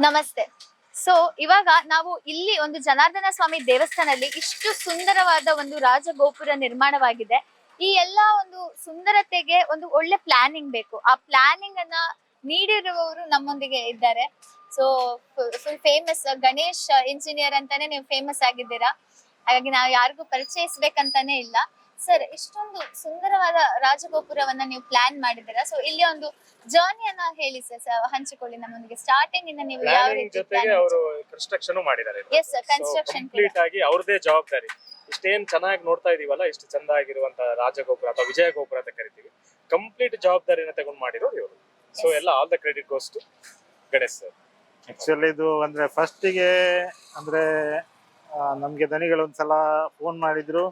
ನಮಸ್ತೆ. ಸೊ ಇವಾಗ ನಾವು ಇಲ್ಲಿ ಒಂದು ಜನಾರ್ದನ ಸ್ವಾಮಿ ದೇವಸ್ಥಾನದಲ್ಲಿ ಇಷ್ಟು ಸುಂದರವಾದ ಒಂದು ರಾಜಗೋಪುರ ನಿರ್ಮಾಣವಾಗಿದೆ. ಈ ಎಲ್ಲಾ ಒಂದು ಸುಂದರತೆಗೆ ಒಂದು ಒಳ್ಳೆ ಪ್ಲಾನಿಂಗ್ ಬೇಕು. ಆ ಪ್ಲಾನಿಂಗ್ ಅನ್ನ ನೀಡಿರುವವರು ನಮ್ಮೊಂದಿಗೆ ಇದ್ದಾರೆ. So full famous Ganesh engineer ಅಂತಾನೆ ನೀವು ಫೇಮಸ್ ಆಗಿದ್ದೀರಾ. ಹಾಗಾಗಿ ನಾವು ಯಾರಿಗೂ ಪರಿಚಯಿಸ್ಬೇಕಂತಾನೆ ಇಲ್ಲ. ಸರ್, ಇಷ್ಟೊಂದು ಸುಂದರವಾದ ರಾಜಗೋಪುರವನ್ನ ನೀವು ಪ್ಲಾನ್ ಮಾಡಿದ್ದೀರಾ. ಸೊ ಇಲ್ಲಿ ಒಂದು ಜರ್ನಿಯನ್ನ ಹೇಳಿ ಸರ್, ಹಂಚಿಕೊಳ್ಳಿ ನಮ್ಮೊಂದಿಗೆ. ಸ್ಟಾರ್ಟಿಂಗ್ ಇಂದ ನೀವು ಯಾವ ರೀತಿ ಜೊತೆಗೆ ಅವರು ಕನ್ಸ್ಟ್ರಕ್ಷನ್ ಮಾಡಿದ್ದಾರೆ. ಎಸ್ ಸರ್, ಕನ್ಸ್ಟ್ರಕ್ಷನ್ ಕಂಪ್ಲೀಟ್ ಆಗಿ ಅವ್ರದೇ ಜವಾಬ್ದಾರಿ. ಇಷ್ಟೇನ್ ಚೆನ್ನಾಗಿ ನೋಡ್ತಾ ಇದೀವಲ್ಲ, ಇಷ್ಟು ಚಂದ ಆಗಿರುವಂತ ರಾಜಗೋಪುರ ಅಥವಾ ವಿಜಯ ಗೋಪುರ ಅಂತ ಕರಿತೀವಿ, ಕಂಪ್ಲೀಟ್ ಜವಾಬ್ದಾರಿನ ತಗೊಂಡು ಮಾಡಿರೋರು ಇವರು. ಸೊ ಎಲ್ಲ all the credit goes to Ganesh sir. Actually ಇದು ಅಂದ್ರೆ ಫಸ್ಟಿಗೆ ಅಂದ್ರೆ ನಮ್ಗೆ ದನಿಗಳು ಒಂದ್ಸಲ ಫೋನ್ ಮಾಡಿದ್ರು,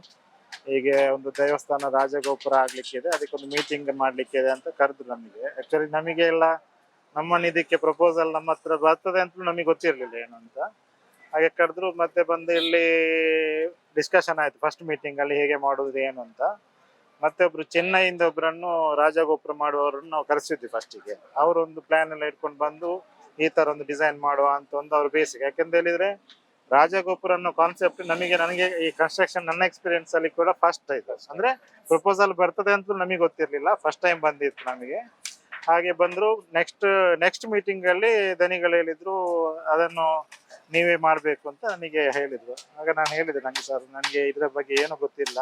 ಹೀಗೆ ಒಂದು ದೇವಸ್ಥಾನ ರಾಜಗೋಪುರ ಆಗ್ಲಿಕ್ಕೆ ಇದೆ, ಅದಕ್ಕೊಂದು ಮೀಟಿಂಗ್ ಮಾಡ್ಲಿಕ್ಕೆ ಇದೆ ಅಂತ ಕರೆದ್ರು ನಮಗೆ. ಆಕ್ಚುಲಿ ನಮಗೆ ಎಲ್ಲ ನಮ್ಮನ್ನ ಇದಕ್ಕೆ ಪ್ರಪೋಸಲ್ ನಮ್ಮ ಹತ್ರ ಬರ್ತದೆ ಅಂತ ನಮಗೆ ಗೊತ್ತಿರ್ಲಿಲ್ಲ ಏನು ಅಂತ. ಹಾಗೆ ಕರೆದ್ರು, ಮತ್ತೆ ಬಂದು ಇಲ್ಲಿ ಡಿಸ್ಕಷನ್ ಆಯ್ತು ಫಸ್ಟ್ ಮೀಟಿಂಗ್ ಅಲ್ಲಿ ಹೇಗೆ ಮಾಡುದು ಏನು ಅಂತ. ಮತ್ತೆ ಒಬ್ರು ಚೆನ್ನೈಯಿಂದ ಒಬ್ಬರನ್ನು ರಾಜಗೋಪುರ ಮಾಡುವವರನ್ನು ನಾವು ಕರೆಸಿದ್ವಿ ಫಸ್ಟಿಗೆ. ಅವರೊಂದು ಪ್ಲಾನ್ ಎಲ್ಲ ಇಟ್ಕೊಂಡು ಬಂದು ಈ ತರ ಒಂದು ಡಿಸೈನ್ ಮಾಡುವ ಅಂತ ಒಂದು ಅವ್ರು ಬೇಸಿಕ್. ಯಾಕಂತ ಹೇಳಿದ್ರೆ ರಾಜಗೋಪುರ ಅನ್ನೋ ಕಾನ್ಸೆಪ್ಟ್ ನನಗೆ ಈ ಕನ್ಸ್ಟ್ರಕ್ಷನ್ ನನ್ನ ಎಕ್ಸ್ಪೀರಿಯನ್ಸ್ ಅಲ್ಲಿ ಕೂಡ ಫಸ್ಟ್ ಆಯ್ತು. ಅಂದ್ರೆ ಪ್ರಪೋಸಲ್ ಬರ್ತದೆ ಅಂತ ನಮಗೆ ಗೊತ್ತಿರ್ಲಿಲ್ಲ, ಫಸ್ಟ್ ಟೈಮ್ ಬಂದಿತ್ತು ನಮಗೆ. ಹಾಗೆ ಬಂದ್ರು. ನೆಕ್ಸ್ಟ್ ಮೀಟಿಂಗ್ ಅಲ್ಲಿ ದನಿಗಳು ಹೇಳಿದ್ರು ಅದನ್ನು ನೀವೇ ಮಾಡ್ಬೇಕು ಅಂತ ನನಗೆ ಹೇಳಿದ್ರು. ಆಗ ನಾನು ಹೇಳಿದೆ, ನಂಗೆ ಸರ್ ನನಗೆ ಇದ್ರ ಬಗ್ಗೆ ಏನು ಗೊತ್ತಿಲ್ಲ,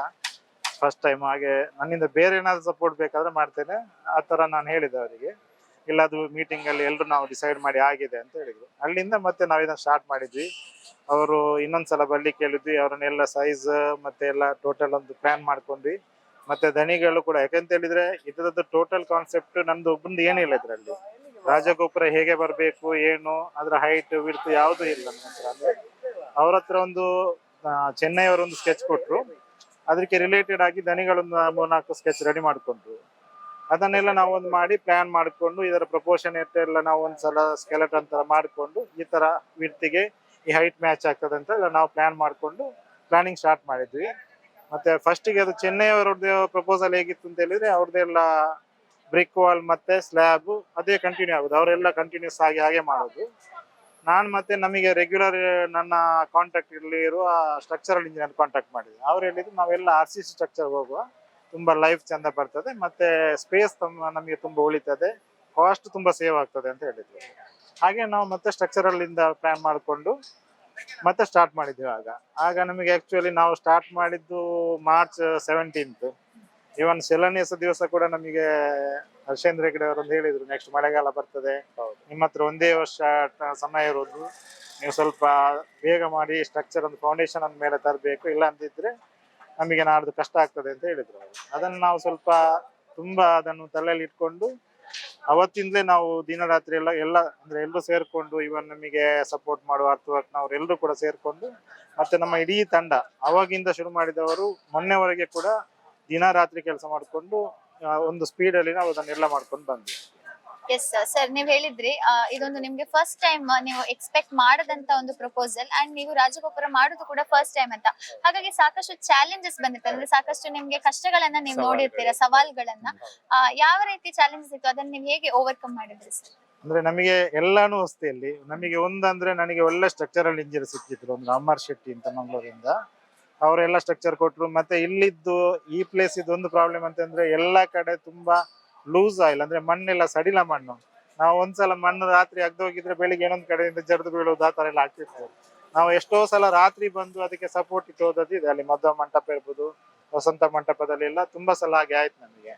ಫಸ್ಟ್ ಟೈಮ್, ಹಾಗೆ ನನ್ನಿಂದ ಬೇರೆ ಏನಾದ್ರು ಸಪೋರ್ಟ್ ಬೇಕಾದ್ರೆ ಮಾಡ್ತೇನೆ ಆ ತರ ನಾನು ಹೇಳಿದೆ ಅವರಿಗೆ. ಇಲ್ಲ, ಅದು ಮೀಟಿಂಗ್ ಅಲ್ಲಿ ಎಲ್ರು ನಾವು ಡಿಸೈಡ್ ಮಾಡಿ ಆಗಿದೆ ಅಂತ ಹೇಳಿದ್ರು. ಅಲ್ಲಿಂದ ಮತ್ತೆ ನಾವು ಇದನ್ನ ಸ್ಟಾರ್ಟ್ ಮಾಡಿದ್ವಿ. ಅವರು ಇನ್ನೊಂದ್ಸಲ ಬರ್ಲಿಕ್ಕೆ ಹೇಳಿದ್ವಿ, ಅವ್ರನ್ನೆಲ್ಲ ಸೈಜ್ ಮತ್ತೆ ಎಲ್ಲ ಟೋಟಲ್ ಒಂದು ಪ್ಲಾನ್ ಮಾಡ್ಕೊಂಡ್ವಿ. ಮತ್ತೆ ದನಿಗಳು ಕೂಡ, ಯಾಕಂತ ಹೇಳಿದ್ರೆ ಇದ್ರದ್ದು ಟೋಟಲ್ ಕಾನ್ಸೆಪ್ಟ್ ನಮ್ದು ಒಬ್ಬಂದು ಏನಿಲ್ಲ ಇದ್ರಲ್ಲಿ. ರಾಜಗೋಪುರ ಹೇಗೆ ಬರ್ಬೇಕು ಏನು, ಅದ್ರ ಹೈಟ್ ವಿಡ್ತ್ ಯಾವ್ದು ಇಲ್ಲ ನನ್ನ ಹತ್ರ. ಅಂದ್ರೆ ಅವ್ರ ಹತ್ರ ಒಂದು ಚೆನ್ನೈ ಅವರೊಂದು ಸ್ಕೆಚ್ ಕೊಟ್ರು, ಅದಕ್ಕೆ ರಿಲೇಟೆಡ್ ಆಗಿ ದನಿಗಳೊಂದು 3-4 ಸ್ಕೆಚ್ ರೆಡಿ ಮಾಡ್ಕೊಂಡ್ರು. ಅದನ್ನೆಲ್ಲ ನಾವು ಒಂದು ಮಾಡಿ ಪ್ಲಾನ್ ಮಾಡ್ಕೊಂಡು ಇದರ ಪ್ರಪೋರ್ಷನ್ ಎಲ್ಲ ನಾವು ಒಂದ್ಸಲ ಸ್ಕೆಲೆಟನ್ ತರ ಮಾಡ್ಕೊಂಡು ಈ ತರ ವಿಡ್ತಿಗೆ ಈ ಹೈಟ್ ಮ್ಯಾಚ್ ಆಗ್ತದೆ ಅಂತ ನಾವು ಪ್ಲಾನ್ ಮಾಡ್ಕೊಂಡು ಪ್ಲಾನಿಂಗ್ ಸ್ಟಾರ್ಟ್ ಮಾಡಿದ್ವಿ. ಮತ್ತೆ ಫಸ್ಟಿಗೆ ಅದು ಚೆನ್ನೈ ಅವರದ್ದು ಪ್ರಪೋಸಲ್ ಹೇಗಿತ್ತು ಅಂತ ಹೇಳಿದ್ರೆ, ಅವ್ರದ್ದೆಲ್ಲ ಬ್ರಿಕ್ ವಾಲ್ ಮತ್ತೆ ಸ್ಲ್ಯಾಬ್ ಅದೇ ಕಂಟಿನ್ಯೂ ಆಗುದು, ಅವರೆಲ್ಲ ಕಂಟಿನ್ಯೂಸ್ ಆಗಿ ಹಾಗೆ ಮಾಡೋದು. ನಾನು ಮತ್ತೆ ನಮಗೆ ರೆಗ್ಯುಲರ್ ನನ್ನ ಕಾಂಟ್ಯಾಕ್ಟ್ ಇಲ್ಲಿ ಇರುವ ಸ್ಟ್ರಕ್ಚರಲ್ ಇಂಜಿನಿಯರ್ ಕಾಂಟ್ಯಾಕ್ಟ್ ಮಾಡಿದ್ವಿ. ಅವ್ರು ಹೇಳಿದ್ರು ನಾವೆಲ್ಲ RCC ಸ್ಟ್ರಕ್ಚರ್ ಹೋಗುವ, ತುಂಬಾ ಲೈಫ್ ಚಂದ ಬರ್ತದೆ, ಮತ್ತೆ ಸ್ಪೇಸ್ ನಮಗೆ ತುಂಬಾ ಉಳಿತದೆ, ಕಾಸ್ಟ್ ತುಂಬಾ ಸೇವ್ ಆಗ್ತದೆ ಅಂತ ಹೇಳಿದ್ರು. ಹಾಗೆ ನಾವು ಮತ್ತೆ ಸ್ಟ್ರಕ್ಚರಲ್ ಇಂದ ಪ್ಲಾನ್ ಮಾಡಿಕೊಂಡು ಮತ್ತೆ ಸ್ಟಾರ್ಟ್ ಮಾಡಿದ್ವಿ. ಆಗ ನಮಗೆ ಆಕ್ಚುಲಿ ನಾವು ಸ್ಟಾರ್ಟ್ ಮಾಡಿದ್ದು ಮಾರ್ಚ್ 17th. ಇವನ್ ಶಿಲಾನ್ಯಾಸ ದಿವಸ ಕೂಡ ನಮಗೆ ಹರ್ಷೇಂದ್ರ ಹೆಗಡೆ ಅವರೊಂದು ಹೇಳಿದ್ರು, ನೆಕ್ಸ್ಟ್ ಮಳೆಗಾಲ ಬರ್ತದೆ, ನಿಮ್ಮ ಹತ್ರ ಒಂದೇ ವರ್ಷ ಸಮಯ ಇರೋದು, ನೀವು ಸ್ವಲ್ಪ ಬೇಗ ಮಾಡಿ ಸ್ಟ್ರಕ್ಚರ್ ಒಂದು ಫೌಂಡೇಶನ್ ಅಂದ ಮೇಲೆ ತರಬೇಕು, ಇಲ್ಲ ಅಂತಿದ್ರೆ ನಮಗೆ ನಾಡ್ದು ಕಷ್ಟ ಆಗ್ತದೆ ಅಂತ ಹೇಳಿದ್ರು ಅವರು. ಅದನ್ನು ನಾವು ಸ್ವಲ್ಪ ತುಂಬಾ ಅದನ್ನು ತಲೆಯಲ್ಲಿ ಇಟ್ಕೊಂಡು ಅವತ್ತಿಂದಲೇ ನಾವು ದಿನ ರಾತ್ರಿ ಎಲ್ಲ ಅಂದ್ರೆ ಎಲ್ಲರೂ ಸೇರ್ಕೊಂಡು, ಇವನ್ ನಮಗೆ ಸಪೋರ್ಟ್ ಮಾಡುವ ಅರ್ಥವರ್ಕ್ನವ್ರು ಎಲ್ಲರೂ ಕೂಡ ಸೇರ್ಕೊಂಡು, ಮತ್ತೆ ನಮ್ಮ ಇಡೀ ತಂಡ ಅವಾಗಿಂದ ಶುರು ಮಾಡಿದವರು ಮೊನ್ನೆವರೆಗೆ ಕೂಡ ದಿನ ರಾತ್ರಿ ಕೆಲಸ ಮಾಡಿಕೊಂಡು ಒಂದು ಸ್ಪೀಡ್ ಅಲ್ಲಿ ನಾವು ಅದನ್ನೆಲ್ಲ ಮಾಡ್ಕೊಂಡು ಬಂದ್ವಿ. ಎಸ್ ಸರ್, ನೀವ್ ಹೇಳಿದ್ರಿ ಇದೊಂದು ನಿಮ್ಗೆ ಫಸ್ಟ್ ಟೈಮ್ ನೀವು ಎಕ್ಸ್ಪೆಕ್ಟ್ ಮಾಡದಂತ ಒಂದು ಪ್ರಪೋಸಲ್, ಅಂಡ್ ನೀವು ರಾಜಗೋಪುರ ಮಾಡುದು ಕೂಡ ಫಸ್ಟ್ ಟೈಮ್ ಅಂತ. ಹಾಗಾಗಿ ಸಾಕಷ್ಟು ಚಾಲೆಂಜಸ್ ಬಂದಿತ್ತು, ಅಂದ್ರೆ ಸಾಕಷ್ಟು ನಿಮ್ಗೆ ಕಷ್ಟಗಳನ್ನ ನೀವು ನೋಡಿರ್ತೀರಾ, ಸವಾಲ್ಗಳನ್ನ. ಯಾವ ರೀತಿ ಚಾಲೆಂಜಸ್ ಇತ್ತು, ಅದನ್ನ ನೀವು ಹೇಗೆ ಓವರ್ಕಮ್ ಮಾಡಿದ್ರಿ ಸರ್? ಅಂದ್ರೆ ನಮಗೆ ಎಲ್ಲಾನು ಹೊಸ್ತಿಯಲ್ಲಿ. ನಮಗೆ ಒಂದಂದ್ರೆ ನನಗೆ ಒಳ್ಳೆ ಸ್ಟ್ರಕ್ಚರಲ್ ಇಂಜಿನಿಯರ್ ಸಿಕ್ಕಿದ್ರು, ಒಂದು ಅಮರ್ ಶೆಟ್ಟಿ ಅಂತ ಮಂಗಳೂರಿಂದ. ಅವರೆಲ್ಲ ಸ್ಟ್ರಕ್ಚರ್ ಕೊಟ್ರು. ಮತ್ತೆ ಇಲ್ಲಿದ್ದು ಈ ಪ್ಲೇಸ್ ಇದು ಒಂದು ಪ್ರಾಬ್ಲಮ್ ಅಂತಂದ್ರೆ ಎಲ್ಲಾ ಕಡೆ ತುಂಬಾ ಲೂಸ್ ಆಯಿಲ್, ಅಂದ್ರೆ ಮಣ್ಣೆಲ್ಲ ಸಡಿಲ ಮಣ್ಣು. ನಾವು ಒಂದ್ಸಲ ಮಣ್ಣು ರಾತ್ರಿ ಅಗ್ದೋಗಿದ್ರೆ ಬೆಳಿಗ್ಗೆ ಇನ್ನೊಂದ್ ಕಡೆಯಿಂದ ಜಡ್ದು ಬೀಳೋದು ಆ ತರ ಎಲ್ಲ ಆಗ್ತಿತ್ತು. ನಾವು ಎಷ್ಟೋ ಸಲ ರಾತ್ರಿ ಬಂದು ಅದಕ್ಕೆ ಸಪೋರ್ಟ್ ಇಟ್ಟು ಹೋದದ್ದು ಅಲ್ಲಿ ಮಧ್ವ ಮಂಟಪ ಇರ್ಬೋದು, ವಸಂತ ಮಂಟಪದಲ್ಲಿ ಎಲ್ಲ ತುಂಬಾ ಸಲ ಹಾಗೆ ಆಯ್ತು ನಮಗೆ.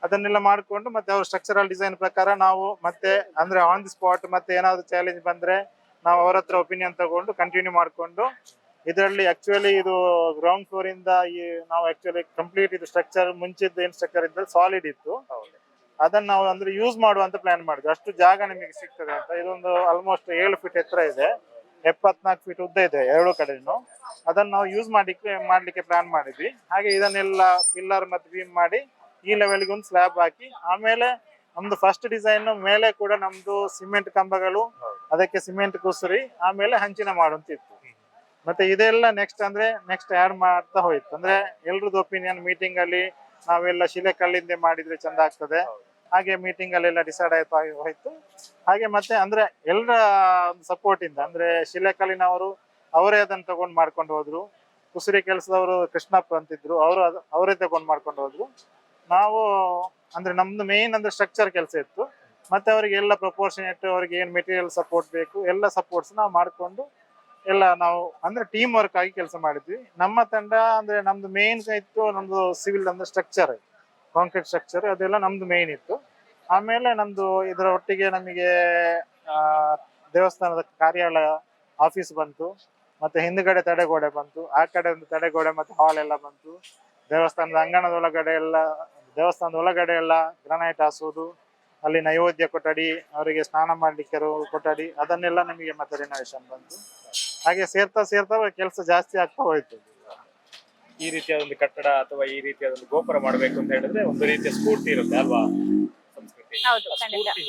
ಅದನ್ನೆಲ್ಲ ಮಾಡ್ಕೊಂಡು ಮತ್ತೆ ಅವ್ರ ಸ್ಟ್ರಕ್ಚರಲ್ ಡಿಸೈನ್ ಪ್ರಕಾರ ನಾವು ಮತ್ತೆ ಅಂದ್ರೆ ಆನ್ ದಿ ಸ್ಪಾಟ್ ಮತ್ತೆ ಏನಾದ್ರು ಚಾಲೆಂಜ್ ಬಂದ್ರೆ ನಾವು ಅವ್ರ ಹತ್ರ ಒಪಿನಿಯನ್ ತಗೊಂಡು ಕಂಟಿನ್ಯೂ ಮಾಡ್ಕೊಂಡು, ಇದರಲ್ಲಿ ಆಕ್ಚುಲಿ ಇದು ಗ್ರೌಂಡ್ ಫ್ಲೋರ್ ಇಂದ ನಾವು ಆಕ್ಚುಲಿ ಕಂಪ್ಲೀಟ್ ಇದು ಸ್ಟ್ರಕ್ಚರ್ ಮುಂಚಿದ್ದು ಏನ್ ಸ್ಟ್ರಕ್ಚರ್ ಇದ್ದು ಸಾಲಿಡ್ ಇತ್ತು, ಅದನ್ನ ನಾವು ಅಂದ್ರೆ ಯೂಸ್ ಮಾಡುವಂತ ಪ್ಲಾನ್ ಮಾಡಿದ್ವಿ. ಅಷ್ಟು ಜಾಗ ನಿಮಗೆ ಸಿಗ್ತದೆ ಅಂತ. ಇದೊಂದು ಆಲ್ಮೋಸ್ಟ್ 7 ಫೀಟ್ ಎತ್ತರ ಇದೆ, 74 ಫೀಟ್ ಉದ್ದ ಇದೆ ಎರಡು ಕಡೆನು. ಅದನ್ನ ನಾವು ಯೂಸ್ ಮಾಡ್ಲಿಕ್ಕೆ ಪ್ಲಾನ್ ಮಾಡಿದ್ವಿ. ಹಾಗೆ ಇದನ್ನೆಲ್ಲ ಪಿಲ್ಲರ್ ಮತ್ತೆ ಬೀಮ್ ಮಾಡಿ ಈ ಲೆವೆಲ್ಗೆ ಒಂದು ಸ್ಲ್ಯಾಬ್ ಹಾಕಿ, ಆಮೇಲೆ ನಮ್ದು ಫಸ್ಟ್ ಡಿಸೈನ್ ಮೇಲೆ ಕೂಡ ನಮ್ದು ಸಿಮೆಂಟ್ ಕಂಬಗಳು, ಅದಕ್ಕೆ ಸಿಮೆಂಟ್ ಕುಸುರಿ, ಆಮೇಲೆ ಹಂಚಿನ ಮಾಡುವಂತಿತ್ತು. ಮತ್ತೆ ಇದೆಲ್ಲ ನೆಕ್ಸ್ಟ್ ಆಡ್ ಮಾಡ್ತಾ ಹೋಯ್ತು. ಅಂದ್ರೆ ಎಲ್ರದ್ದು ಒಪಿನಿಯನ್ ಮೀಟಿಂಗ್ ಅಲ್ಲಿ ನಾವೆಲ್ಲ ಶಿಲೆ ಕಲ್ಲಿಂದ ಮಾಡಿದ್ರೆ ಚಂದ ಆಗ್ತದೆ, ಹಾಗೆ ಮೀಟಿಂಗ್ ಅಲ್ಲೆಲ್ಲ ಡಿಸೈಡ್ ಹೋಯ್ತು. ಹಾಗೆ ಮತ್ತೆ ಅಂದ್ರೆ ಎಲ್ಲರ ಒಂದು ಸಪೋರ್ಟ್ ಇಂದ ಅಂದ್ರೆ ಶಿಲೆಕಲ್ಲಿನವರು ಅವರೇ ಅದನ್ನ ತಗೊಂಡ್ ಮಾಡ್ಕೊಂಡು ಹೋದ್ರು. ಕುಸುರಿ ಕೆಲಸದವರು ಕೃಷ್ಣಪ್ಪ ಅಂತಿದ್ರು, ಅವರೇ ತಗೊಂಡ್ ಮಾಡ್ಕೊಂಡು ಹೋದ್ರು. ನಾವು ಅಂದ್ರೆ ನಮ್ದು ಮೇನ್ ಅಂದ್ರೆ ಸ್ಟ್ರಕ್ಚರ್ ಕೆಲಸ ಇತ್ತು. ಮತ್ತೆ ಅವರಿಗೆ ಎಲ್ಲ ಪ್ರಪೋರ್ಷನೇಟ್, ಅವ್ರಿಗೆ ಏನ್ ಮೆಟೀರಿಯಲ್ ಸಪೋರ್ಟ್ ಬೇಕು ಎಲ್ಲ ಸಪೋರ್ಟ್ಸ್ ನಾವು ಮಾಡ್ಕೊಂಡು ಎಲ್ಲ ನಾವು ಅಂದ್ರೆ ಟೀಮ್ ವರ್ಕ್ ಆಗಿ ಕೆಲಸ ಮಾಡಿದ್ವಿ. ನಮ್ಮ ತಂಡ ಅಂದ್ರೆ ನಮ್ದು ಮೇನ್ ಇತ್ತು, ನಮ್ದು ಸಿವಿಲ್ ಅಂದ್ರೆ ಸ್ಟ್ರಕ್ಚರ್, ಕಾಂಕ್ರೀಟ್ ಸ್ಟ್ರಕ್ಚರ್ ಅದೆಲ್ಲ ನಮ್ದು ಮೇನ್ ಇತ್ತು. ಆಮೇಲೆ ನಮ್ದು ಇದರ ಒಟ್ಟಿಗೆ ನಮಗೆ ಆ ದೇವಸ್ಥಾನದ ಕಾರ್ಯಾಲಯ ಆಫೀಸ್ ಬಂತು, ಮತ್ತೆ ಹಿಂದ್ಗಡೆ ತಡೆಗೋಡೆ ಬಂತು, ಆ ಕಡೆ ಒಂದು ತಡೆಗೋಡೆ ಮತ್ತೆ ಹಾಲ್ ಎಲ್ಲ ಬಂತು. ದೇವಸ್ಥಾನದ ಅಂಗಣದ ಒಳಗಡೆ ಎಲ್ಲ, ದೇವಸ್ಥಾನದ ಒಳಗಡೆ ಎಲ್ಲ ಗ್ರಾನೈಟ್ ಹಾಸುವುದು, ಅಲ್ಲಿ ನೈವೇದ್ಯ ಕೊಠಡಿ, ಅವರಿಗೆ ಸ್ನಾನ ಮಾಡ್ಲಿಕ್ಕೆ ಕೊಠಡಿ, ಅದನ್ನೆಲ್ಲ ನಮಗೆ ಮತ್ತೆ ರಿನೋವೇಷನ್ ಬಂತು. ಹಾಗೆ ಸೇರ್ತಾ ಸೇರ್ತಾ ಕೆಲಸ ಜಾಸ್ತಿ ಆಗ್ತಾ ಹೋಯ್ತು. ಈ ರೀತಿಯ ಒಂದು ಕಟ್ಟಡ ಅಥವಾ ಈ ರೀತಿಯ ಒಂದು ಗೋಪುರ ಮಾಡಬೇಕು ಅಂತ ಹೇಳಿದ್ರೆ ಒಂದು ರೀತಿಯ ಸ್ಫೂರ್ತಿ ಇರುತ್ತೆ ಅಲ್ವಾ, ಸಂಸ್ಕೃತಿ. ಹೌದು, ಆ ಖಂಡಿತ. ಸ್ಫೂರ್ತಿ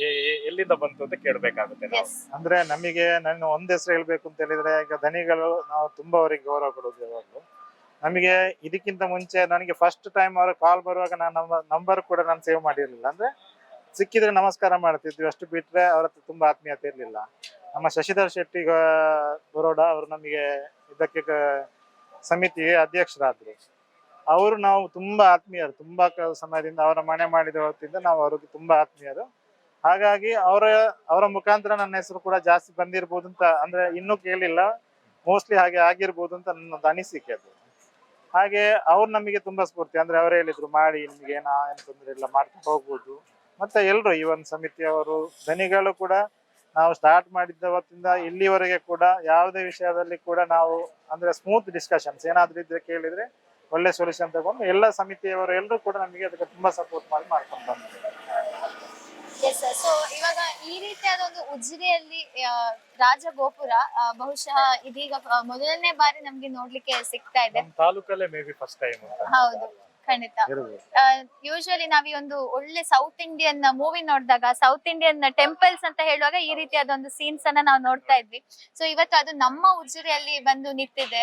ಎಲ್ಲಿಂದ ಬಂತು ಅಂತ ಕೇಳ್ಬೇಕಾಗುತ್ತೆ ನಾವು. ಎಸ್. ಅಂದ್ರೆ ನಮಗೆ ನಾನು ಒಂದ್ ಹೆಸರು ಹೇಳ್ಬೇಕು ಅಂತ ಹೇಳಿದ್ರೆ, ಈಗ ದನಿಗಳು ನಾವು ತುಂಬಾ ಅವರಿಗೆ ಗೌರವ ಕೊಡೋದು ಯಾವಾಗಲೂ. ನಮಗೆ ಇದಕ್ಕಿಂತ ಮುಂಚೆ ನನಗೆ ಫಸ್ಟ್ ಟೈಮ್ ಅವ್ರ ಕಾಲ್ ಬರುವಾಗ ನಾನು ನಂಬರ್ ಕೂಡ ನಾನು ಸೇವ್ ಮಾಡಿರ್ಲಿಲ್ಲ. ಅಂದ್ರೆ ಸಿಕ್ಕಿದ್ರೆ ನಮಸ್ಕಾರ ಮಾಡ್ತಿದ್ವಿ, ಅಷ್ಟು ಬಿಟ್ರೆ ಅವ್ರ ಹತ್ರ ತುಂಬಾ ಆತ್ಮೀಯತೆ ಇರ್ಲಿಲ್ಲ. ನಮ್ಮ ಶಶಿಧರ್ ಶೆಟ್ಟಿ ಬರೋಡ ಅವರು ನಮಗೆ ಇದಕ್ಕೆ ಸಮಿತಿ ಅಧ್ಯಕ್ಷರಾದ್ರು. ಅವರು ನಾವು ತುಂಬಾ ಆತ್ಮೀಯರು, ತುಂಬಾ ಸಮಯದಿಂದ ಅವರ ಮನೆ ಮಾಡಿದ ಹೊತ್ತಿಂದ ನಾವು ಅವ್ರಿಗೆ ತುಂಬಾ ಆತ್ಮೀಯರು. ಹಾಗಾಗಿ ಅವರ ಮುಖಾಂತರ ನನ್ನ ಹೆಸರು ಕೂಡ ಜಾಸ್ತಿ ಬಂದಿರ್ಬೋದು ಅಂತ, ಅಂದ್ರೆ ಇನ್ನೂ ಕೇಳಿಲ್ಲ, ಮೋಸ್ಟ್ಲಿ ಹಾಗೆ ಆಗಿರ್ಬೋದು ಅಂತ ನನ್ನೊಂದು ಅನಿಸಿಕೆ ಅದು. ಹಾಗೆ ಅವ್ರು ನಮಗೆ ತುಂಬಾ ಸ್ಫೂರ್ತಿ. ಅಂದ್ರೆ ಅವ್ರು ಹೇಳಿದ್ರು ಮಾಡಿ, ನಿಮ್ಗೆ ಏನು ತೊಂದರೆ ಇಲ್ಲ, ಮಾಡ್ತಾ ಹೋಗ್ಬೋದು. ಮತ್ತೆ ಎಲ್ರು ಈ ಒಂದು ಸಮಿತಿಯವರು ಧನಿಗಳು ಕೂಡ ನಾವು ಸ್ಟಾರ್ಟ್ ಮಾಡಿದ್ದ ಹೊತ್ತಿಂದ ಇಲ್ಲಿವರೆಗೆ ಕೂಡ ಯಾವುದೇ ವಿಷಯದಲ್ಲಿ ಕೂಡ ನಾವು ಅಂದ್ರೆ ಸ್ಮೂತ್ ಡಿಸ್ಕಷನ್ಸ್ ಏನಾದ್ರೂ ಇದ್ರೆ ಕೇಳಿದ್ರೆ ಒಳ್ಳೆ ಸೊಲ್ಯೂಷನ್ ತಗೊಂಡು ಎಲ್ಲ ಸಮಿತಿಯವರು ಎಲ್ಲರೂ ಕೂಡ ನಮಗೆ ಅದಕ್ಕೆ ತುಂಬಾ ಸಪೋರ್ಟ್ ಮಾಡ್ಕೊಂಡು ಬಂದಿದ್ದಾರೆ. Yes sir. ಸೊ ಇವಾಗ ಈ ರೀತಿಯಾದ ಒಂದು ಉಜಿರೆಯಲ್ಲಿ ರಾಜಗೋಪುರ ಬಹುಶಃ ಇದೀಗ ಮೊದಲನೇ ಬಾರಿ ನಮ್ಗೆ ನೋಡ್ಲಿಕ್ಕೆ ಸಿಗ್ತಾ ಇದೆ. ನಮ್ಮ ತಾಲೂಕಲ್ಲೇ ಮೇ ಬಿ ಫಸ್ಟ್ ಟೈಮ್. ಹೌದು, ಖಂಡಿತ. ಇರ್ಬೋದು. ಯೂಶುವಲಿ ನಾವ್ ಈ ಒಂದು ಒಳ್ಳೆ ಸೌತ್ ಇಂಡಿಯನ್ ಮೂವಿ ನೋಡಿದಾಗ, ಸೌತ್ ಇಂಡಿಯನ್ ಟೆಂಪಲ್ಸ್ ಅಂತ ಹೇಳುವಾಗ ಈ ರೀತಿಯಾದ ಒಂದು ಸೀನ್ಸ್ ಅನ್ನ ನಾವು ನೋಡ್ತಾ ಇದ್ವಿ. ಸೊ ಇವತ್ತು ಅದು ನಮ್ಮ ಉಜಿರೆಯಲ್ಲಿ ಬಂದು ನಿಂತಿದೆ.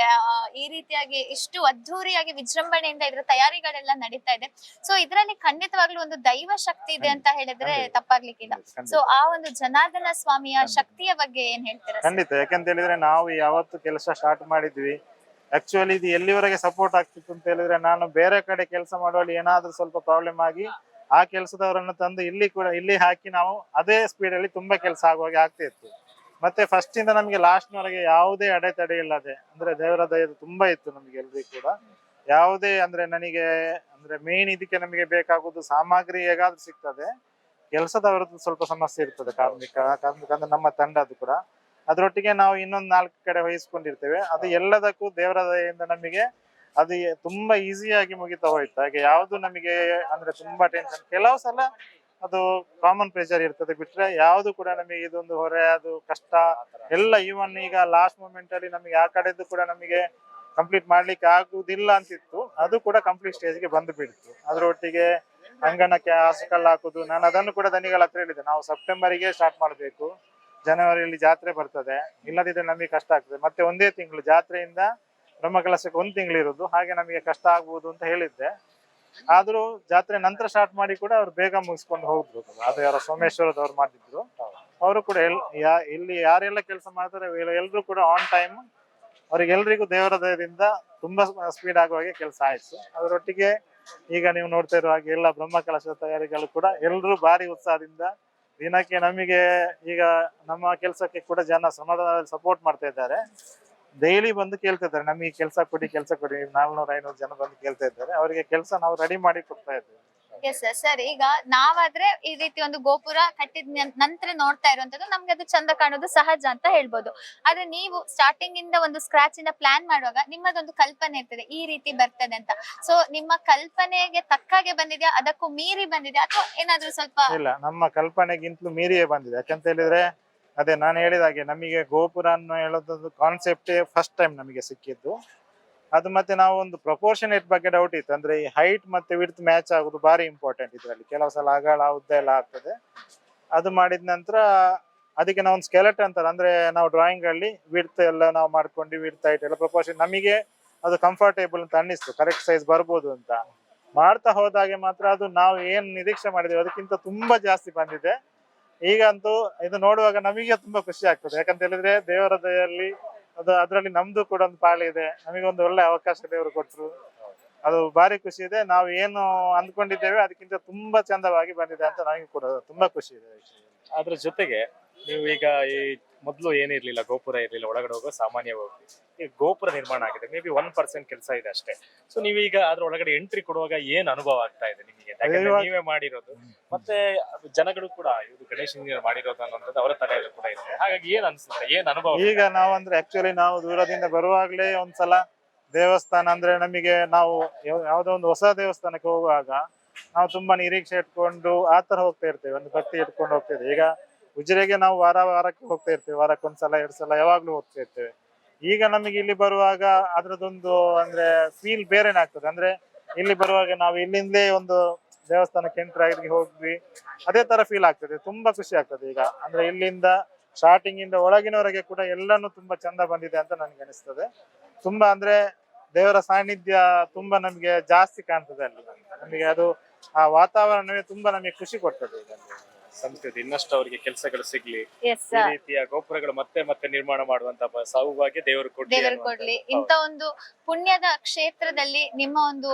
ಈ ರೀತಿಯಾಗಿ ಇಷ್ಟು ಅದ್ಧೂರಿಯಾಗಿ ವಿಜೃಂಭಣೆಯಿಂದ ಇದರ ತಯಾರಿಗಳೆಲ್ಲ ನಡೀತಾ ಇದೆ. ಸೊ ಇದರಲ್ಲಿ ಖಂಡಿತವಾಗ್ಲೂ ಒಂದು ದೈವ ಶಕ್ತಿ ಇದೆ ಅಂತ ಹೇಳಿದ್ರೆ ತಪ್ಪಾಗ್ಲಿಕ್ಕಿಲ್ಲ. ಸೊ ಆ ಒಂದು ಜನಾರ್ದನ ಸ್ವಾಮಿಯ ಶಕ್ತಿಯ ಬಗ್ಗೆ ಏನ್ ಹೇಳ್ತೀರಾ ಸರ್? ಖಂಡಿತ. ಯಾಕಂತ ಹೇಳಿದ್ರೆ ನಾವು ಯಾವತ್ತು ಕೆಲಸ ಸ್ಟಾರ್ಟ್ ಮಾಡಿದ್ವಿ, ಆಕ್ಚುಲಿ ಇದು ಎಲ್ಲಿವರೆಗೆ ಸಪೋರ್ಟ್ ಆಗ್ತಿತ್ತು ಅಂತ ಹೇಳಿದ್ರೆ, ನಾನು ಬೇರೆ ಕಡೆ ಕೆಲಸ ಮಾಡುವಲ್ಲಿ ಏನಾದ್ರೂ ಸ್ವಲ್ಪ ಪ್ರಾಬ್ಲಮ್ ಆಗಿ ಆ ಕೆಲಸದವರನ್ನು ತಂದು ಇಲ್ಲಿ ಹಾಕಿ ನಾವು ಅದೇ ಸ್ಪೀಡ್ ಅಲ್ಲಿ ತುಂಬಾ ಕೆಲಸ ಆಗುವಾಗೆ ಆಗ್ತಾ ಇತ್ತು. ಮತ್ತೆ ಫಸ್ಟ್ ಇಂದ ನಮಗೆ ಲಾಸ್ಟ್ ವರೆಗೆ ಯಾವುದೇ ಅಡೆತಡೆ ಇಲ್ಲದೆ, ಅಂದ್ರೆ ದೇವರ ದಯ ತುಂಬಾ ಇತ್ತು ನಮ್ಗೆ ಎಲ್ರಿಗೂ ಕೂಡ. ಯಾವುದೇ ಅಂದ್ರೆ ನನಗೆ ಅಂದ್ರೆ ಮೇನ್ ಇದಕ್ಕೆ ನಮಗೆ ಬೇಕಾಗುವುದು ಸಾಮಗ್ರಿ ಹೇಗಾದ್ರೂ ಸಿಗ್ತದೆ, ಕೆಲಸದವರದ್ದು ಸ್ವಲ್ಪ ಸಮಸ್ಯೆ ಇರ್ತದೆ, ಕಾರ್ಮಿಕ ಅಂದ್ರೆ ನಮ್ಮ ತಂಡದ್ದು ಕೂಡ. ಅದರೊಟ್ಟಿಗೆ ನಾವು ಇನ್ನೊಂದು 4 ಕಡೆ ವಹಿಸ್ಕೊಂಡಿರ್ತೇವೆ. ಅದು ಎಲ್ಲದಕ್ಕೂ ದೇವರ ದಯೆಯಿಂದ ನಮಗೆ ಅದು ತುಂಬಾ ಈಸಿಯಾಗಿ ಮುಗಿತಾ ಹೋಯ್ತು. ಹಾಗೆ ಯಾವ್ದು ನಮಗೆ ಅಂದ್ರೆ ತುಂಬಾ ಟೆನ್ಷನ್, ಕೆಲವು ಸಲ ಅದು ಕಾಮನ್ ಪ್ರೆಷರ್ ಇರ್ತದೆ, ಬಿಟ್ರೆ ಯಾವ್ದು ಕೂಡ ನಮಗೆ ಇದೊಂದು ಹೊರೆ ಅದು ಕಷ್ಟ ಎಲ್ಲ. ಈವನ್ ಈಗ ಲಾಸ್ಟ್ ಮೂಮೆಂಟ್ ಅಲ್ಲಿ ನಮಗೆ ಆ ಕಡೆದ್ದು ಕೂಡ ನಮಗೆ ಕಂಪ್ಲೀಟ್ ಮಾಡ್ಲಿಕ್ಕೆ ಆಗುದಿಲ್ಲ ಅಂತಿತ್ತು, ಅದು ಕೂಡ ಕಂಪ್ಲೀಟ್ ಸ್ಟೇಜ್ಗೆ ಬಂದು ಬಿಡ್ತು. ಅದರೊಟ್ಟಿಗೆ ಅಂಗಣಕ್ಕೆ ಹಾಸುಕಲ್ಲು ಹಾಕುದು, ನಾನು ಅದನ್ನು ಕೂಡ ದನಿಗಳ ಹತ್ರ ಹೇಳಿದೆ, ನಾವು ಸೆಪ್ಟೆಂಬರಿಗೆ ಸ್ಟಾರ್ಟ್ ಮಾಡ್ಬೇಕು, ಜನವರಿಯಲ್ಲಿ ಜಾತ್ರೆ ಬರ್ತದೆ, ಇಲ್ಲದಿದ್ರೆ ನಮಗೆ ಕಷ್ಟ ಆಗ್ತದೆ. ಮತ್ತೆ ಒಂದೇ ತಿಂಗಳು ಜಾತ್ರೆಯಿಂದ ಬ್ರಹ್ಮಕಲಶಕ್ಕೆ 1 ತಿಂಗಳು ಇರುದು, ಹಾಗೆ ನಮಗೆ ಕಷ್ಟ ಆಗ್ಬೋದು ಅಂತ ಹೇಳಿದ್ದೆ. ಆದ್ರೂ ಜಾತ್ರೆ ನಂತರ ಸ್ಟಾರ್ಟ್ ಮಾಡಿ ಕೂಡ ಅವ್ರು ಬೇಗ ಮುಗಿಸ್ಕೊಂಡು ಹೋಗ್ಬೋದು. ಅದು ಯಾರೋ ಸೋಮೇಶ್ವರದವ್ರು ಮಾಡಿದ್ರು, ಅವರು ಕೂಡ ಇಲ್ಲಿ ಯಾರೆಲ್ಲ ಕೆಲಸ ಮಾಡ್ತಾರೆ ಎಲ್ರು ಕೂಡ ಆನ್ ಟೈಮ್, ಅವ್ರಿಗೆಲ್ರಿಗೂ ದೇವರ ದಯದಿಂದ ತುಂಬಾ ಸ್ಪೀಡ್ ಆಗುವಾಗೆ ಕೆಲಸ ಆಯ್ತು. ಅದರೊಟ್ಟಿಗೆ ಈಗ ನೀವು ನೋಡ್ತಾ ಇರುವ ಹಾಗೆ ಎಲ್ಲ ಬ್ರಹ್ಮಕಲಶದ ತಯಾರಿಗಳು ಕೂಡ ಎಲ್ರು ಭಾರಿ ಉತ್ಸಾಹದಿಂದ ದಿನಕ್ಕೆ ನಮಗೆ ಈಗ ನಮ್ಮ ಕೆಲಸಕ್ಕೆ ಕೂಡ ಜನ ಸಮಾಧಾನದಲ್ಲಿ ಸಪೋರ್ಟ್ ಮಾಡ್ತಾ ಇದ್ದಾರೆ. ಡೈಲಿ ಬಂದು ಕೇಳ್ತಾ ಇದ್ದಾರೆ, ನಮಗೆ ಕೆಲಸ ಕೊಡಿ 400-500 ಜನ ಬಂದು ಕೇಳ್ತಾ ಇದ್ದಾರೆ. ಅವರಿಗೆ ಕೆಲಸ ನಾವು ರೆಡಿ ಮಾಡಿ ಕೊಡ್ತಾ ಇದ್ದೇವೆ. Yes sir. ಈಗ ನಾವಾದ್ರೆ ಈ ರೀತಿ ಒಂದು ಗೋಪುರ ಕಟ್ಟಿದ ನಂತರ ನೋಡ್ತಾ ಇರುವಂತದ್ದು, ನಮ್ಗೆ ಅದು ಚಂದ ಕಾಣೋದು ಸಹಜ ಅಂತ ಹೇಳ್ಬೋದು. ಆದ್ರೆ ನೀವು ಸ್ಟಾರ್ಟಿಂಗ್ ಇಂದ ಒಂದು ಸ್ಕ್ರಾಚ್ ಇಂದ ಪ್ಲಾನ್ ಮಾಡುವಾಗ ನಿಮ್ಮದೊಂದು ಕಲ್ಪನೆ ಇರ್ತದೆ ಈ ರೀತಿ ಬರ್ತದೆ ಅಂತ. ಸೊ ನಿಮ್ಮ ಕಲ್ಪನೆಗೆ ತಕ್ಕಾಗೆ ಬಂದಿದ್ಯಾ, ಅದಕ್ಕೂ ಮೀರಿ ಬಂದಿದ್ಯಾ, ಅಥವಾ ಏನಾದ್ರೂ ಸ್ವಲ್ಪ? ಇಲ್ಲ, ನಮ್ಮ ಕಲ್ಪನೆಗಿಂತಲೂ ಮೀರಿಯೇ ಬಂದಿದೆ. ಯಾಕಂತ ಹೇಳಿದ್ರೆ ಅದೇ ನಾನು ಹೇಳಿದ ಹಾಗೆ ನಮಗೆ ಗೋಪುರ ಅನ್ನೋ ಹೇಳೋದೊಂದು ಕಾನ್ಸೆಪ್ಟೇ ಫಸ್ಟ್ ಟೈಮ್ ನಮಗೆ ಸಿಕ್ಕಿದ್ದು. ಅದು ಮತ್ತೆ ನಾವು ಒಂದು ಪ್ರಪೋರ್ಷನೇಟ್ ಬಗ್ಗೆ ಡೌಟ್ ಇತ್ತು, ಅಂದ್ರೆ ಈ ಹೈಟ್ ಮತ್ತೆ ವಿಡ್ತ್ ಮ್ಯಾಚ್ ಆಗುದು ಬಾರಿ ಇಂಪಾರ್ಟೆಂಟ್ ಇದರಲ್ಲಿ. ಕೆಲವು ಸಲ ಅಗಲ ಉದ್ದ ಎಲ್ಲ ಆಗ್ತದೆ. ಅದು ಮಾಡಿದ ನಂತರ ಅದಕ್ಕೆ ನಾವು ಒಂದು ಸ್ಕೆಲೆಟ್ ಅಂತಾರೆ, ಅಂದ್ರೆ ನಾವು ಡ್ರಾಯಿಂಗ್ ಅಲ್ಲಿ ವಿಡ್ತ್ ಎಲ್ಲ ನಾವು ಮಾಡ್ಕೊಂಡು ವಿಡ್ತ್ ಹೈಟ್ ಎಲ್ಲ ಪ್ರಪೋರ್ಷನ್ ನಮಗೆ ಅದು ಕಂಫರ್ಟೇಬಲ್ ಅಂತ ಅನ್ನಿಸ್ತು, ಕರೆಕ್ಟ್ ಸೈಜ್ ಬರ್ಬೋದು ಅಂತ. ಮಾಡ್ತಾ ಹೋದಾಗೆ ಮಾತ್ರ ಅದು ನಾವು ಏನ್ ನಿರೀಕ್ಷೆ ಮಾಡಿದ್ದೇವೆ ಅದಕ್ಕಿಂತ ತುಂಬಾ ಜಾಸ್ತಿ ಬಂದಿದೆ. ಈಗಂತೂ ಇದು ನೋಡುವಾಗ ನಮಗೆ ತುಂಬಾ ಖುಷಿ ಆಗ್ತದೆ. ಯಾಕಂತ ಹೇಳಿದ್ರೆ ದೇವರ ದಯೆಯಲ್ಲಿ ಅದರಲ್ಲಿ ನಮ್ದು ಕೂಡ ಒಂದು ಪಾಲಿದೆ. ನಮಗೆ ಒಂದು ಒಳ್ಳೆ ಅವಕಾಶ ದೇವರು ಕೊಟ್ಟರು. ಅದು ಭಾರಿ ಖುಷಿ ಇದೆ. ನಾವು ಏನು ಅಂದ್ಕೊಂಡಿದ್ದೇವೆ ಅದಕ್ಕಿಂತ ತುಂಬಾ ಚಂದವಾಗಿ ಬಂದಿದೆ ಅಂತ ನನಗೆ ಕೂಡ ತುಂಬಾ ಖುಷಿ ಇದೆ. ಅದ್ರ ಜೊತೆಗೆ ನೀವು ಈಗ ಈ ಮೊದಲು ಏನಿರ್ಲಿಲ್ಲ, ಗೋಪುರ ಇರ್ಲಿಲ್ಲ, ಒಳಗಡೆ ಹೋಗೋ ಸಾಮಾನ್ಯ ಹೋಗಿ ಈಗ ಗೋಪುರ ನಿರ್ಮಾಣ ಆಗಿದೆ. ಮೇ ಬಿ 1% ಕೆಲಸ ಇದೆ ಅಷ್ಟೇ. ಸೊ ನೀವೀಗ ಅದ್ರ ಒಳಗಡೆ ಎಂಟ್ರಿ ಕೊಡುವಾಗ ಏನ್ ಅನುಭವ ಆಗ್ತಾ ಇದೆ ನಿಮಗೆ? ಯಾಕಂದ್ರೆ ನೀವೇ ಮಾಡಿರೋದು, ಮತ್ತೆ ಜನಗಳು ಕೂಡ ಇದು ಗಣೇಶ್ ಇಂಜಿನಿಯರ್ ಮಾಡಿರೋದು ಅನ್ನೋದು ಅವರ ತಲೆಯಲ್ಲಿ ಕೂಡ ಇದೆ. ಹಾಗಾಗಿ ಏನ್ ಅನ್ಸುತ್ತೆ, ಏನ್ ಅನುಭವ? ಈಗ ನಾವು ಅಂದ್ರೆ ಆಕ್ಚುಲಿ ನಾವು ದೂರದಿಂದ ಬರುವಾಗ್ಲೇ ಒಂದ್ಸಲ ದೇವಸ್ಥಾನ ಅಂದ್ರೆ ನಮಗೆ ನಾವು ಯಾವ್ದೋ ಒಂದು ಹೊಸ ದೇವಸ್ಥಾನಕ್ಕೆ ಹೋಗುವಾಗ ನಾವು ತುಂಬಾ ನಿರೀಕ್ಷೆ ಇಟ್ಕೊಂಡು ಆತರ ಹೋಗ್ತಾ ಇರ್ತೇವೆ, ಒಂದು ಭಕ್ತಿ ಇಟ್ಕೊಂಡು ಹೋಗ್ತೇವೆ. ಈಗ ಉಜಿರೆಗೆ ನಾವು ವಾರಕ್ಕೆ ಹೋಗ್ತಾ ಇರ್ತೇವೆ, ವಾರಕ್ಕೊಂದ್ಸಲ 2 ಸಲ ಯಾವಾಗ್ಲೂ ಹೋಗ್ತಾ ಇರ್ತೇವೆ. ಈಗ ನಮಗೆ ಇಲ್ಲಿ ಬರುವಾಗ ಅದ್ರದ್ದೊಂದು ಅಂದ್ರೆ ಫೀಲ್ ಬೇರೆನೇ ಆಗ್ತದೆ. ಅಂದ್ರೆ ಇಲ್ಲಿ ಬರುವಾಗ ನಾವು ಇಲ್ಲಿಂದಲೇ ಒಂದು ದೇವಸ್ಥಾನಕ್ಕೆ ಎಂಟರ್ ಆಗಿ ಹೋಗ್ವಿ, ಅದೇ ತರ ಫೀಲ್ ಆಗ್ತದೆ. ತುಂಬಾ ಖುಷಿ ಆಗ್ತದೆ. ಈಗ ಅಂದ್ರೆ ಇಲ್ಲಿಂದ ಸ್ಟಾರ್ಟಿಂಗ್ ಇಂದ ಒಳಗಿನವರೆಗೆ ಕೂಡ ಎಲ್ಲಾನು ತುಂಬಾ ಚಂದ ಬಂದಿದೆ ಅಂತ ನನ್ಗೆ ಅನಿಸ್ತದೆ. ತುಂಬಾ ಅಂದ್ರೆ ದೇವರ ಸಾನ್ನಿಧ್ಯ ತುಂಬಾ ನಮ್ಗೆ ಜಾಸ್ತಿ ಕಾಣ್ತದೆ ಅಲ್ಲಿ. ನಮಗೆ ಅದು ಆ ವಾತಾವರಣವೇ ತುಂಬಾ ನಮಗೆ ಖುಷಿ ಕೊಡ್ತದೆ. ಸಂಸ್ಕೃತಿ ಇನ್ನಷ್ಟು ಅವರಿಗೆ ಕೆಲಸಗಳು ಸಿಗ್ಲಿ, ಎಸ್ ಈ ರೀತಿಯ ಗೋಪುರಗಳು ಮತ್ತೆ ಮತ್ತೆ ನಿರ್ಮಾಣ ಮಾಡುವಂತ ಸೌಭಾಗ್ಯ ದೇವರು ದೇವರು ಕೊಡ್ಲಿ. ಇಂತ ಒಂದು ಪುಣ್ಯದ ಕ್ಷೇತ್ರದಲ್ಲಿ ನಿಮ್ಮ ಒಂದು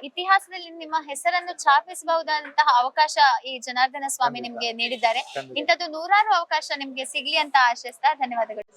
ಇತಿಹಾಸದಲ್ಲಿ ನಿಮ್ಮ ಹೆಸರನ್ನು ಛಾಪಿಸಬಹುದಾದಂತಹ ಅವಕಾಶ ಈ ಜನಾರ್ದನ ಸ್ವಾಮಿ ನಿಮ್ಗೆ ನೀಡಿದ್ದಾರೆ. ಇಂಥದ್ದು ನೂರಾರು ಅವಕಾಶ ನಿಮ್ಗೆ ಸಿಗ್ಲಿ ಅಂತ ಆಶಿಸ್ತಾ ಧನ್ಯವಾದಗಳು.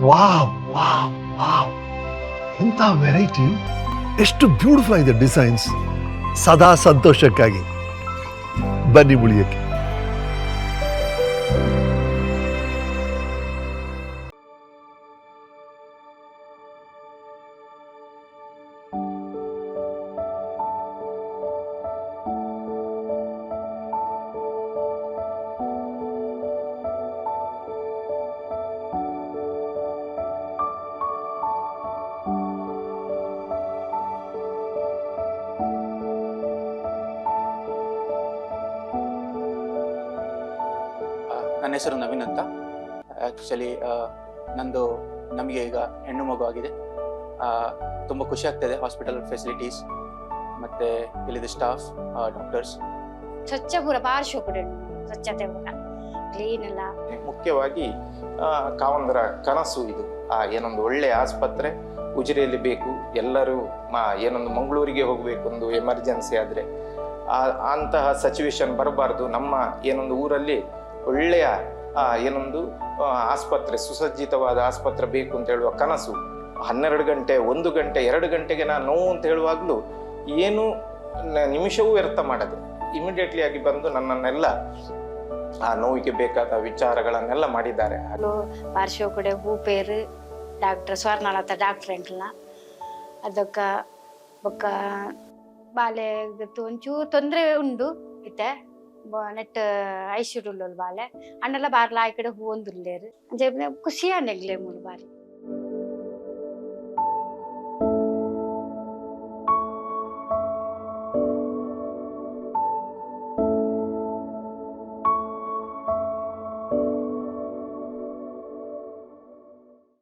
ವಾವ್ ವಾವ್ ವಾವ್, ಎಂತ ವೆರೈಟಿ, ಎಷ್ಟು ಬ್ಯೂಟಿಫುಲ್ ಆಗಿದೆ ಡಿಸೈನ್ಸ್. ಸದಾ ಸಂತೋಷಕ್ಕಾಗಿ ಬನ್ನಿ ಉಳಿಯಕ್ಕೆ. ನನ್ನ ಹೆಸರು ನವೀನ್ ಅಂತ. ಆ್ಯಕ್ಚುಲಿ ನಮಗೆ ಈಗ ಹೆಣ್ಣು ಮಗು ಆಗಿದೆ. ತುಂಬ ಖುಷಿ ಆಗ್ತಾಯಿದೆ. ಹಾಸ್ಪಿಟಲ್ ಫೆಸಿಲಿಟೀಸ್ ಮತ್ತು ಇಲ್ಲಿದ್ದು ಸ್ಟಾಫ್, ಡಾಕ್ಟರ್ಸ್ ಸ್ವಚ್ಛ ಪೂರ ಭಾರಿ ಶೋಕುಡು, ಸ್ವಚ್ಛತೆ ಪೂರ ಕ್ಲೀನ್ ಎಲ್ಲ. ಮುಖ್ಯವಾಗಿ ಕಾವಂದರ ಕನಸು ಇದು. ಏನೊಂದು ಒಳ್ಳೆ ಆಸ್ಪತ್ರೆ ಉಜಿರೆಯಲ್ಲಿ ಬೇಕು. ಎಲ್ಲರೂ ಏನೊಂದು ಮಂಗಳೂರಿಗೆ ಹೋಗಬೇಕು, ಒಂದು ಎಮರ್ಜೆನ್ಸಿ ಆದರೆ ಅಂತಹ ಸಿಚುವೇಶನ್ ಬರಬಾರ್ದು. ನಮ್ಮ ಏನೊಂದು ಊರಲ್ಲಿ ಒಳ್ಳೆಯ ಏನೊಂದು ಆಸ್ಪತ್ರೆ, ಸುಸಜ್ಜಿತವಾದ ಆಸ್ಪತ್ರೆ ಬೇಕು ಅಂತ ಹೇಳುವ ಕನಸು 12 ಗಂಟೆ 1 ಗಂಟೆ 2 ಗಂಟೆಗೆ ನಾನು ನೋವು ಅಂತ ಹೇಳುವಾಗಲೂ ಏನು ನಿಮಿಷವೂ ವ್ಯರ್ಥ ಮಾಡದೆ ಇಮಿಡಿಯೇಟ್ಲಿ ಆಗಿ ಬಂದು ನನ್ನನ್ನೆಲ್ಲ ಆ ನೋವಿಗೆ ಬೇಕಾದ ವಿಚಾರಗಳನ್ನೆಲ್ಲ ಮಾಡಿದ್ದಾರೆ. ಪಾರ್ಶ್ವ ಕೂಡ ಹೂ ಪೇರು ಡಾಕ್ಟರ್ ಸ್ವರ್ಣಲತ ಡಾಕ್ಟರ್ ಎಂಟ್ಲ ಅದಕ್ಕ ಬೊಕ್ಕ ಬಾಲೆ ಒಂಚೂರು ತೊಂದರೆ ಉಂಡು ಇತ್ತೆ ನೆಟ್ ಐಶ್ವರ್ಯ ಬಾಲೆ ಅಣ್ಣೆಲ್ಲ ಬಾರ್ಲ ಆ ಕಡೆ ಹೂ ಒಂದುಲ್ಲೇರು ಖುಷಿ ಅನ್ನೆಗ್ಲೇ ಮೂರು ಬಾರಿ.